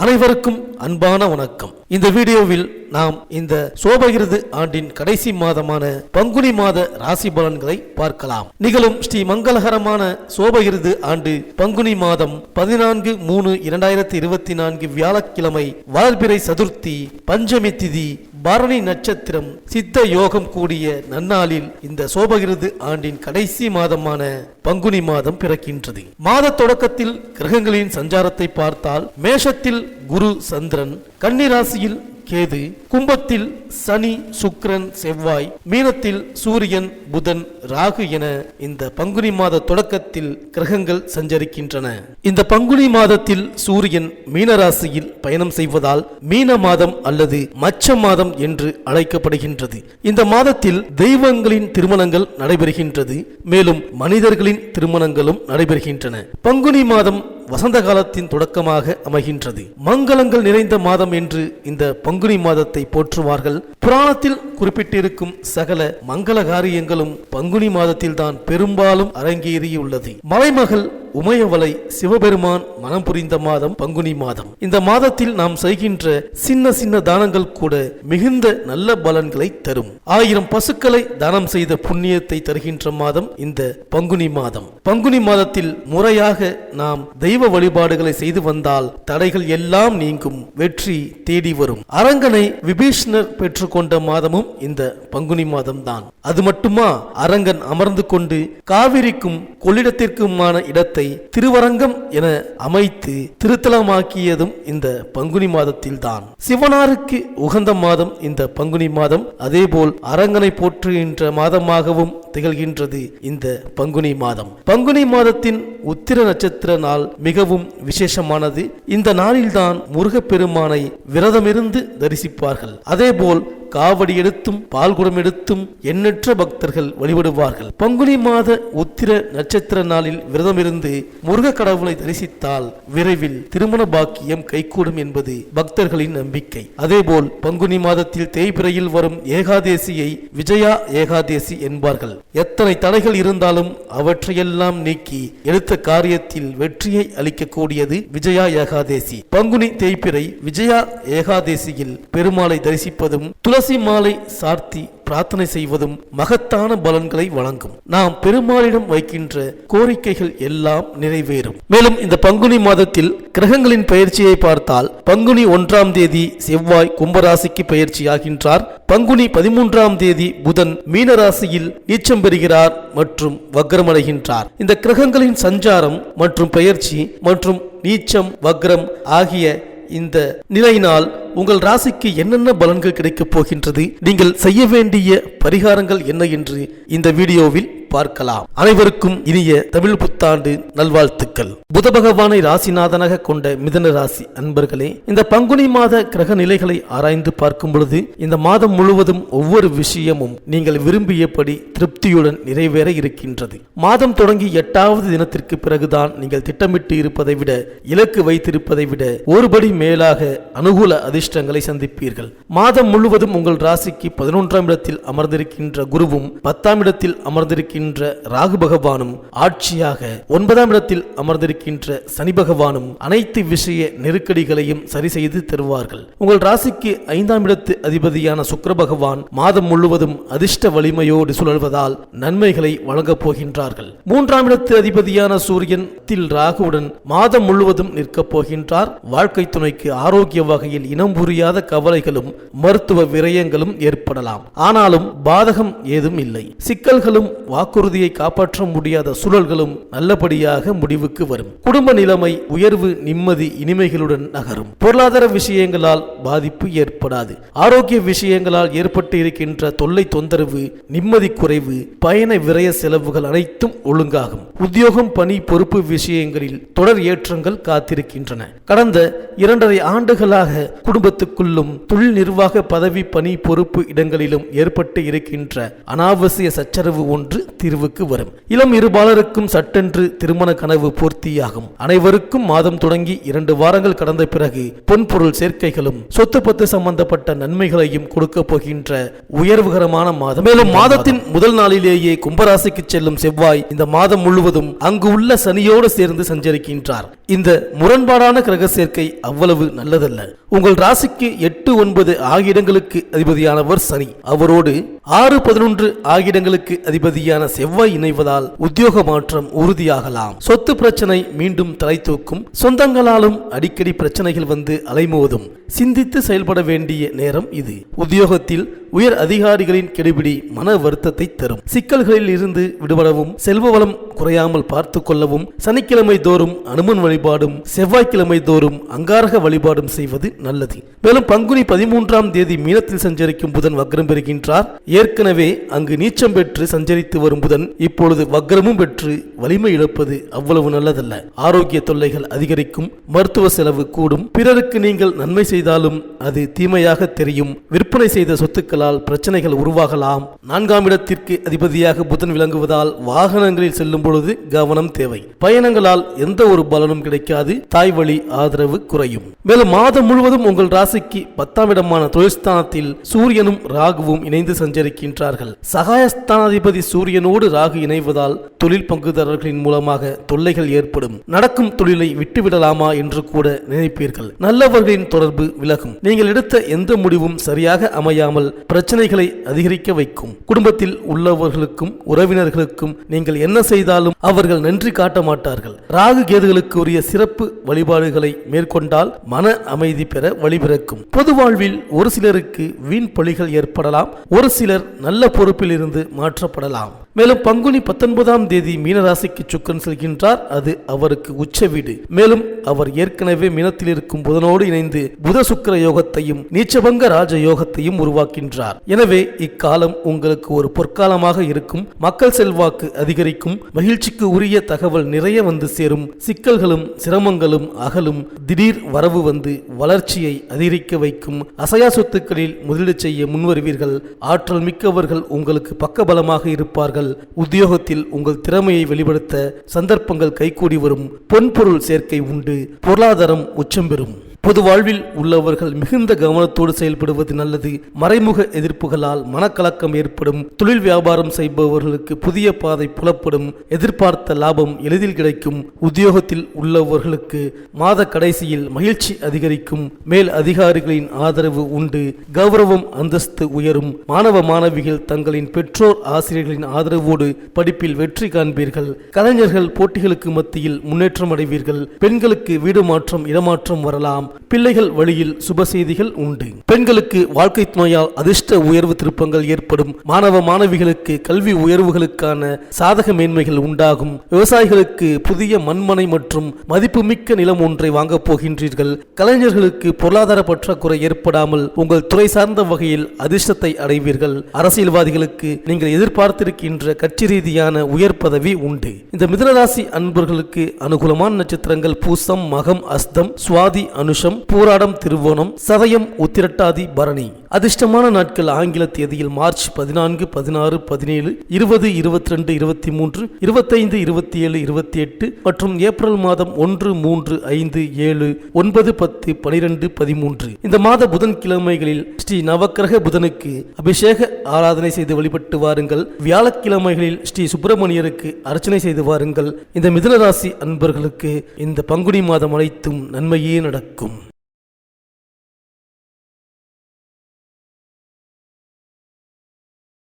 அனைவருக்கும் அன்பான வணக்கம். இந்த வீடியோவில் நாம் இந்த சோபகிருது ஆண்டின் கடைசி மாதமான பங்குனி மாத ராசி பலன்களை பார்க்கலாம். நிகழும் ஸ்ரீ மங்களகரமான சோபகிருது ஆண்டு பங்குனி மாதம் 14/3/2024 வியாழக்கிழமை வளர்பிறை சதுர்த்தி பஞ்சமி திதி பரணி நட்சத்திரம் சித்த யோகம் கூடிய நன்னாளில் இந்த சோபகிருது ஆண்டின் கடைசி மாதமான பங்குனி மாதம் பிறக்கின்றது. மாத தொடக்கத்தில் கிரகங்களின் சஞ்சாரத்தை பார்த்தால் மேஷத்தில் குரு சந்திரன், கன்னி ராசியில் கேது, கும்பத்தில் சனி சுக்கிரன் செவ்வாய், மீனத்தில் சூரியன் புதன் ராகு என இந்த பங்குனி மாத தொடக்கத்தில் கிரகங்கள் சஞ்சரிக்கின்றன. இந்த பங்குனி மாதத்தில் சூரியன் மீனராசியில் பயணம் செய்வதால் மீன மாதம் அல்லது மச்ச மாதம் என்று அழைக்கப்படுகின்றது. இந்த மாதத்தில் தெய்வங்களின் திருமணங்கள் நடைபெறுகின்றது. மேலும் மனிதர்களின் திருமணங்களும் நடைபெறுகின்றன. பங்குனி மாதம் வசந்த காலத்தின் தொடக்கமாக அமைகின்றது. மங்களங்கள் நிறைந்த மாதம் என்று இந்த பங்குனி மாதத்தை போற்றுவார்கள். புராணத்தில் குறிப்பிட்டிருக்கும் சகல மங்கள காரியங்களும் பங்குனி மாதத்தில் தான் பெரும்பாலும் அரங்கேறியுள்ளது. மலைமகள் உமையவளை சிவபெருமான் மனம் புரிந்த மாதம் பங்குனி மாதம். இந்த மாதத்தில் நாம் செய்கின்ற சின்ன சின்ன தானங்கள் கூட மிகுந்த நல்ல பலன்களை தரும். 1000 பசுக்களை தானம் செய்த புண்ணியத்தை தருகின்ற மாதம் இந்த பங்குனி மாதம். பங்குனி மாதத்தில் முறையாக நாம் தெய்வ வழிபாடுகளை செய்து வந்தால் தடைகள் எல்லாம் நீங்கும், வெற்றி தேடி வரும். அரங்கனை விபீஷ்ணர் பெற்றுக்கொண்ட மாதமும் இந்த பங்குனி மாதம் தான். அது மட்டுமா, அரங்கன் அமர்ந்து கொண்டு காவிரிக்கும் கொள்ளிடத்திற்குமான இடத்தை திருவரங்கம் என அமைத்து திருத்தலமாக்கியதும் இந்த பங்குனி மாதத்தில் தான். சிவனாருக்கு உகந்த மாதம் இந்த பங்குனி மாதம். அதேபோல் அரங்கனை போற்றுகின்ற மாதமாகவும் திகழ்கின்றது இந்த பங்குனி மாதம். பங்குனி மாதத்தின் உத்திர நட்சத்திர நாள் மிகவும் விசேஷமானது. இந்த நாளில்தான் முருகப்பெருமானை விரதமிருந்து தரிசிப்பார்கள். அதேபோல் காவடி எடுத்தும் பால்குடம் எடுத்தும் எண்ணற்ற பக்தர்கள் வழிபடுவார்கள். பங்குனி மாத உத்திர நட்சத்திர நாளில் விரதமிருந்து முருக கடவுளை தரிசித்தால் விரைவில் திருமண பாக்கியம் கைகூடும் என்பது பக்தர்களின் நம்பிக்கை. அதேபோல் பங்குனி மாதத்தில் தேய்பிறையில் வரும் ஏகாதேசியை விஜயா ஏகாதேசி என்பார்கள். எத்தனை தடைகள் இருந்தாலும் அவற்றையெல்லாம் நீக்கி எடுத்த காரியத்தில் வெற்றியை அளிக்கக்கூடியது விஜயா ஏகாதேசி. பங்குனி தேய்பிறை விஜயா ஏகாதேசியில் பெருமாளை தரிசிப்பதும் துளசி மாலை சார்த்தி பிரார்த்தனை செய்வதும் மகத்தான பலன்களை வழங்கும். நாம் பெருமாளிடம் வைக்கின்ற கோரிக்கைகள் எல்லாம் நிறைவேறும். மேலும் இந்த பங்குனி மாதத்தில் கிரகங்களின் பயிற்சியை பார்த்தால் பங்குனி 1ஆம் தேதி செவ்வாய் கும்பராசிக்கு பயிற்சியாகின்றார். பங்குனி 13ஆம் தேதி புதன் மீனராசியில் நீச்சம் பெறுகிறார் மற்றும் வக்ரமடைகின்றார். இந்த கிரகங்களின் சஞ்சாரம் மற்றும் பயிற்சி மற்றும் நீச்சம் வக்ரம் ஆகிய இந்த நிலையினால் உங்கள் ராசிக்கு என்னென்ன பலன்கள் கிடைக்கப் போகின்றது, நீங்கள் செய்ய வேண்டிய பரிகாரங்கள் என்ன என்று இந்த வீடியோவில் பார்க்கலாம். அனைவருக்கும் இனிய தமிழ் புத்தாண்டு நல்வாழ்த்துக்கள். புத பகவானை ராசிநாதனாக கொண்ட மிதுன ராசி அன்பர்களே, இந்த பங்குனி மாத கிரக நிலைகளை ஆராய்ந்து பார்க்கும் பொழுது இந்த மாதம் முழுவதும் ஒவ்வொரு விஷயமும் நீங்கள் விரும்பியபடி திருப்தியுடன் நிறைவேற இருக்கின்றது. மாதம் தொடங்கி 8வது தினத்திற்கு பிறகுதான் நீங்கள் திட்டமிட்டு இருப்பதை விட, இலக்கு வைத்திருப்பதை விட ஒருபடி மேலாக அனுகூல அதிர்ஷ்டங்களை சந்திப்பீர்கள். மாதம் முழுவதும் உங்கள் ராசிக்கு 11ஆம் இடத்தில் அமர்ந்திருக்கின்ற குருவும் 10ஆம் இடத்தில் அமர்ந்திருக்கின்ற ராகு பகவானும் ஆட்சியாக 9ஆம் இடத்தில் அமர்ந்திருக்கின்ற சனி பகவானும் அனைத்து விஷய நெருக்கடிகளையும் சரி செய்து தருவார்கள். உங்கள் ராசிக்கு 5ஆம் இடத்து அதிபதியான சுக்கிர பகவான் மாதம் முழுவதும் அதிர்ஷ்ட வலிமையோடு சுழல்வதால் நன்மைகளை வழங்கப் போகின்றார்கள். 3ஆம் இடத்து அதிபதியான சூரியன் ராகுவுடன் மாதம் முழுவதும் நிற்கப் போகின்றார். வாழ்க்கை துணைக்கு ஆரோக்கிய வகையில் இனம் புரியாத கவலைகளும் மருத்துவ விரயங்களும் ஏற்படலாம். ஆனாலும் பாதகம் ஏதும் இல்லை. சிக்கல்களும் வாக்குறுதியை காப்பாற்ற முடியாத சூழல்களும் நல்லபடியாக முடிவுக்கு வரும். குடும்ப நிலைமை உயர்வு, நிம்மதி, இனிமைகளுடன் நகரும். பொருளாதார விஷயங்களால் பாதிப்பு ஏற்படாது. ஆரோக்கிய விஷயங்களால் ஏற்பட்டு இருக்கின்ற தொல்லை, தொந்தரவு, நிம்மதி குறைவு, பயண விரய செலவுகள் அனைத்தும் ஒழுங்காகும். உத்தியோகம், பணி, பொறுப்பு விஷயங்களில் தொடர் ஏற்றங்கள் காத்திருக்கின்றன. கடந்த 2.5 ஆண்டுகளாக குடும்பத்துக்குள்ளும் தொழில் நிர்வாக பதவி, பணி, பொறுப்பு இடங்களிலும் ஏற்பட்டு இருக்கின்ற அனாவசிய சச்சரவு ஒன்று தீர்வுக்கு வரும். இளம் இருபாலருக்கும் சட்டென்று திருமண கனவு பூர்த்தியாகும். அனைவருக்கும் மாதம் தொடங்கி 2 வாரங்கள் கடந்த பிறகு பொன்பொருள் சேர்க்கைகளும் சொத்து பத்து சம்பந்தப்பட்ட நன்மைகளையும் கொடுக்க போகின்ற உயர்வுகரமான மாதம். மேலும் மாதத்தின் முதல் நாளிலேயே கும்பராசிக்கு செல்லும் செவ்வாய் இந்த மாதம் முழுவதும் அங்கு உள்ள சனியோடு சேர்ந்து சஞ்சரிக்கின்றார். இந்த முரண்பாடான கிரக சேர்க்கை அவ்வளவு நல்லதல்ல. உங்கள் ராசிக்கு 8, 9 ஆகிய இடங்களுக்கு அதிபதியானவர் சனி. அவரோடு 6, 11 ஆகிய இடங்களுக்கு அதிபதியான செவ்வாய் இணைவதால் உத்தியோக மாற்றம் உறுதியாகலாம். சொத்து பிரச்சனை மீண்டும் தலை தூக்கும். சொந்தங்களாலும் அடிக்கடி பிரச்சனைகள் வந்து அலைமோதும். சிந்தித்து செயல்பட வேண்டிய நேரம் இது. உத்தியோகத்தில் உயர் அதிகாரிகளின் கெடுபிடி மன வருத்தத்தை தரும். சிக்கல்களில் இருந்து விடுபடவும் செல்வ வளம் குறையாமல் பார்த்து கொள்ளவும் சனிக்கிழமை தோறும் அனுமன் வழிபாடும் செவ்வாய்க்கிழமை தோறும் அங்காரக வழிபாடும் செய்வது நல்லது. மேலும் பங்குனி 13ஆம் தேதி மீனத்தில் சஞ்சரிக்கும் புதன் வக்ரம் பெறுகின்றார். ஏற்கனவே அங்கு நீச்சம் பெற்று சஞ்சரித்து வரும் புதன் இப்பொழுது வக்ரமும் பெற்று வலிமை இழப்பது அவ்வளவு நல்லதல்ல. ஆரோக்கிய தொல்லைகள் அதிகரிக்கும். மருத்துவ செலவு கூடும். பிறருக்கு நீங்கள் நன்மை செய்தாலும் அது தீமையாக தெரியும். விற்பனை செய்த சொத்துக்களால் பிரச்சனைகள் உருவாகலாம். 4ஆம் இடத்திற்கு அதிபதியாக புதன் விளங்குவதால் வாகனங்களில் செல்லும் பொழுது கவனம் தேவை. பயணங்களால் எந்த ஒரு பலனும் கிடைக்காது. தாய் வழி ஆதரவு குறையும். மேலும் மாதம் முழுவதும் உங்கள் ராசிக்கு 10ஆம் இடமான தொழில்ஸ்தானத்தில் சூரியனும் ராகுவும் இணைந்து சஞ்சரிக்கின்றார்கள். சகாயஸ்தானாதிபதி சூரியனோடு ராகு இணைவதால் தொழில் பங்குதாரர்களின் மூலமாக தொல்லைகள் ஏற்படும். நடக்கும் தொழிலை விட்டுவிடலாமா என்று கூட நினைப்பீர்கள். நல்லவர்களின் தொடர்பு விலகும். நீங்கள் எடுத்த எந்த முடிவும் சரியாக அமையாமல் பிரச்சனைகளை அதிகரிக்க வைக்கும். குடும்பத்தில் உள்ளவர்களுக்கும் உறவினர்களுக்கும் நீங்கள் என்ன செய்தாலும் அவர்கள் நன்றி காட்ட மாட்டார்கள். ராகு கேதுகளுக்கு உரிய சிறப்பு வழிபாடுகளை மேற்கொண்டால் மன அமைதி பெற வழிபிறக்கும். பொது வாழ்வில் ஒரு சிலருக்கு வீண் பழிகள் ஏற்படலாம். ஒரு சிலர் நல்ல பொறுப்பில் இருந்து மாற்றப்படலாம். மேலும் பங்குனி 19ஆம் தேதி மீனராசிக்கு சுக்கிரன் செல்கின்றார். அது அவருக்கு உச்ச வீடு. மேலும் அவர் ஏற்கனவே மீனத்தில் இருக்கும் புதனோடு இணைந்து புத சுக்கிர யோகத்தையும் நீச்சபங்க ராஜ யோகத்தையும் உருவாக்கின்றார். எனவே இக்காலம் உங்களுக்கு ஒரு பொற்காலமாக இருக்கும். மக்கள் செல்வாக்கு அதிகரிக்கும். மகிழ்ச்சிக்கு உரிய தகவல் நிறைய வந்து சேரும். சிக்கல்களும் சிரமங்களும் அகலும். திடீர் வரவு வந்து வளர்ச்சியை அதிகரிக்க வைக்கும். அசையா சொத்துக்களில் முதலீடு செய்ய முன்வருவீர்கள். ஆற்றல் மிக்கவர்கள் உங்களுக்கு பக்கபலமாக இருப்பார்கள். உத்தியோகத்தில் உங்கள் திறமையை வெளிப்படுத்த சந்தர்ப்பங்கள் கைகூடி வரும். பொன்பொருள் சேர்க்கை உண்டு. பொருளாதாரம் உச்சம் பெறும். பொது வாழ்வில் உள்ளவர்கள் மிகுந்த கவனத்தோடு செயல்படுவது நல்லது. மறைமுக எதிர்ப்புகளால் மனக்கலக்கம் ஏற்படும். தொழில் வியாபாரம் செய்பவர்களுக்கு புதிய பாதை புலப்படும். எதிர்பார்த்த லாபம் எளிதில் கிடைக்கும். உத்தியோகத்தில் உள்ளவர்களுக்கு மாத கடைசியில் மகிழ்ச்சி அதிகரிக்கும். மேல் அதிகாரிகளின் ஆதரவு உண்டு. கௌரவம் அந்தஸ்து உயரும். மாணவ மாணவிகள் தங்களின் பெற்றோர் ஆசிரியர்களின் ஆதரவோடு படிப்பில் வெற்றி காண்பீர்கள். கலைஞர்கள் போட்டிகளுக்கு மத்தியில் முன்னேற்றம் அடைவீர்கள். பெண்களுக்கு வீடு மாற்றம் இடமாற்றம் வரலாம். பிள்ளைகள் வழியில் சுப செய்திகள் உண்டு. பெண்களுக்கு வாழ்க்கை துணையால் அதிர்ஷ்ட உயர்வு திருப்பங்கள் ஏற்படும். மாணவ மாணவிகளுக்கு கல்வி உயர்வுகளுக்கான சாதக மேன்மைகள் உண்டாகும். விவசாயிகளுக்கு புதிய மண்மனை மற்றும் மதிப்புமிக்க நிலம் ஒன்றை வாங்கப் போகின்றீர்கள். கலைஞர்களுக்கு பொருளாதார பற்றாக்குறை ஏற்படாமல் உங்கள் துறை சார்ந்த வகையில் அதிர்ஷ்டத்தை அடைவீர்கள். அரசியல்வாதிகளுக்கு நீங்கள் எதிர்பார்த்திருக்கின்ற கட்சி ரீதியான உயர் பதவி உண்டு. இந்த மிதுனராசி அன்பர்களுக்கு அனுகூலமான நட்சத்திரங்கள் பூசம், மகம், அஸ்தம், சுவாதி, அனுஷம், பூராடம், திருவோணம், சதயம், உத்திரட்டாதி, பரணி. அதிர்ஷ்டமான நாட்கள் ஆங்கில தேதியில் மார்ச் 14, 16, 17, 20, 22, 23, 25, 27, 28 மற்றும் ஏப்ரல் மாதம் 1, 3, 5, 7, 9, 10, 12, 13. இந்த மாத புதன்கிழமைகளில் ஸ்ரீ நவக்கிரக புதனுக்கு அபிஷேக ஆராதனை செய்து வழிபட்டு வாருங்கள். வியாழக்கிழமைகளில் ஸ்ரீ சுப்பிரமணியருக்கு அர்ச்சனை செய்து வாருங்கள். இந்த மிதுனராசி அன்பர்களுக்கு இந்த பங்குனி மாதம் அனைத்தும் நன்மையே நடக்கும்.